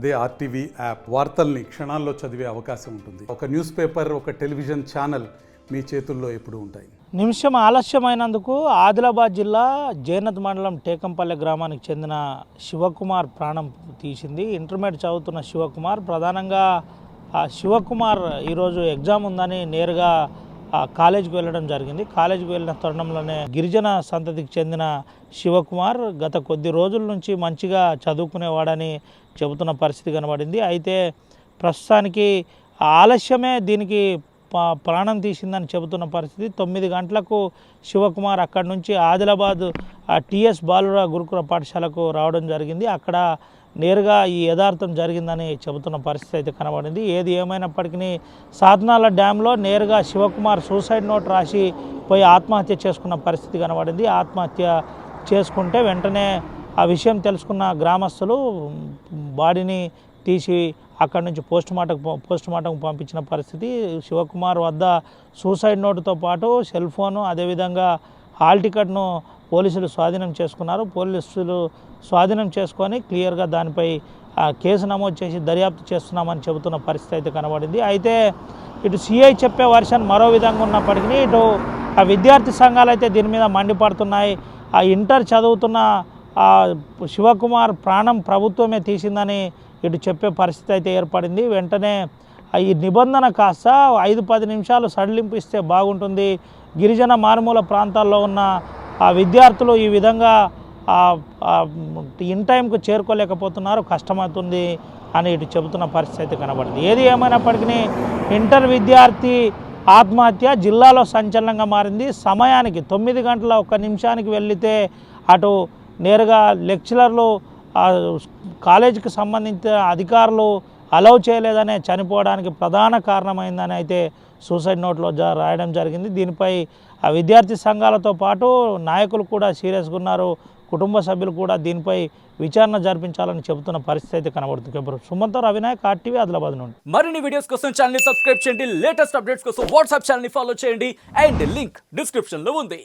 అదే RTV app వార్తల్ని క్షణాల్లో చదివే అవకాశం ఉంటుంది. ఒక న్యూస్ పేపర్, ఒక టెలివిజన్ ఛానల్ మీ చేతుల్లో ఎప్పుడూ ఉంటాయి. నిమిషం ఆలస్యమైనందుకు ఆదిలాబాద్ జిల్లా జైనత్ మండలం టేకంపల్లె గ్రామానికి చెందిన శివకుమార్ ప్రాణం తీసింది. ఇంటర్మీడియట్ చదువుతున్న శివకుమార్ ప్రధానంగా శివకుమార్ ఈరోజు ఎగ్జామ్ ఉందని నేరుగా కాలేజీకి వెళ్ళడం జరిగింది. కాలేజీకి వెళ్ళిన తరుణంలోనే గిరిజన సంతతికి చెందిన శివకుమార్ గత కొద్ది రోజుల నుంచి మంచిగా చదువుకునేవాడని చెబుతున్న పరిస్థితి కనబడింది. అయితే ప్రస్తుతానికి ఆలస్యమే దీనికి ప్రాణం తీసిందని చెబుతున్న పరిస్థితి. 9 గంటలకు శివకుమార్ అక్కడి నుంచి ఆదిలాబాద్ టిఎస్ బాలుర గురుకుల పాఠశాలకు రావడం జరిగింది. అక్కడ నేరుగా ఈ యథార్థం జరిగిందని చెబుతున్న పరిస్థితి అయితే కనబడింది. ఏది ఏమైనప్పటికీ సాధనాల డ్యాంలో నేరుగా శివకుమార్ సూసైడ్ నోట్ రాసి పోయి ఆత్మహత్య చేసుకున్న పరిస్థితి కనబడింది. ఆత్మహత్య చేసుకుంటే వెంటనే ఆ విషయం తెలుసుకున్న గ్రామస్తులు బాడీని తీసి అక్కడి నుంచి పోస్ట్ మార్టం పంపించిన పరిస్థితి. శివకుమార్ వద్ద సూసైడ్ నోటుతో పాటు సెల్ ఫోను, అదేవిధంగా హాల్ టికెట్ను పోలీసులు స్వాధీనం చేసుకున్నారు. పోలీసులు స్వాధీనం చేసుకొని క్లియర్గా దానిపై కేసు నమోదు చేసి దర్యాప్తు చేస్తున్నామని చెబుతున్న పరిస్థితి అయితే కనబడింది. అయితే ఇటు సిఐ చెప్పే వర్షన్ మరో విధంగా ఉన్నప్పటికీ ఇటు ఆ విద్యార్థి సంఘాలు అయితే దీని మీద మండిపడుతున్నాయి. ఆ ఇంటర్ చదువుతున్న శివకుమార్ ప్రాణం ప్రభుత్వమే తీసిందని ఇటు చెప్పే పరిస్థితి అయితే ఏర్పడింది. వెంటనే ఈ నిబంధన కాస్త 5-10 నిమిషాలు సడలింపు ఇస్తే బాగుంటుంది. గిరిజన మారుమూల ప్రాంతాల్లో ఉన్న ఆ విద్యార్థులు ఈ విధంగా ఇన్ టైంకు చేరుకోలేకపోతున్నారు, కష్టమవుతుంది అని ఇటు చెబుతున్న పరిస్థితి అయితే కనబడింది. ఏది ఏమైనప్పటికీ ఇంటర్ విద్యార్థి ఆత్మహత్య జిల్లాలో సంచలనంగా మారింది. సమయానికి 9 గంటల 1 నిమిషానికి వెళితే అటు నేరుగా లెక్చరర్లు కాలేజీకి సంబంధించిన అధికారులు అలౌ చేయలేదనే చనిపోవడానికి ప్రధాన కారణమైందని అయితే సూసైడ్ నోట్లో రాయడం జరిగింది. దీనిపై ఆ విద్యార్థి సంఘాలతో పాటు నాయకులు కూడా సీరియస్గా ఉన్నారు. కుటుంబ సభ్యులు కూడా దీనిపై విచారణ జరిపించాలని చెబుతున్న పరిస్థితి అయితే కనబడుతుంది. సుమంతో రవినాయక్, ఆర్టీవీ, ఆదిలాబాద్ నుండి. మరిన్ని వీడియోస్ కోసం ఛానల్ ని సబ్స్క్రైబ్ చేయండి. లేటెస్ట్ అప్డేట్స్ కోసం వాట్సాప్ ఛానల్ ని ఫాలో చేయండి. అండ్ లింక్ డిస్క్రిప్షన్ లో ఉంది.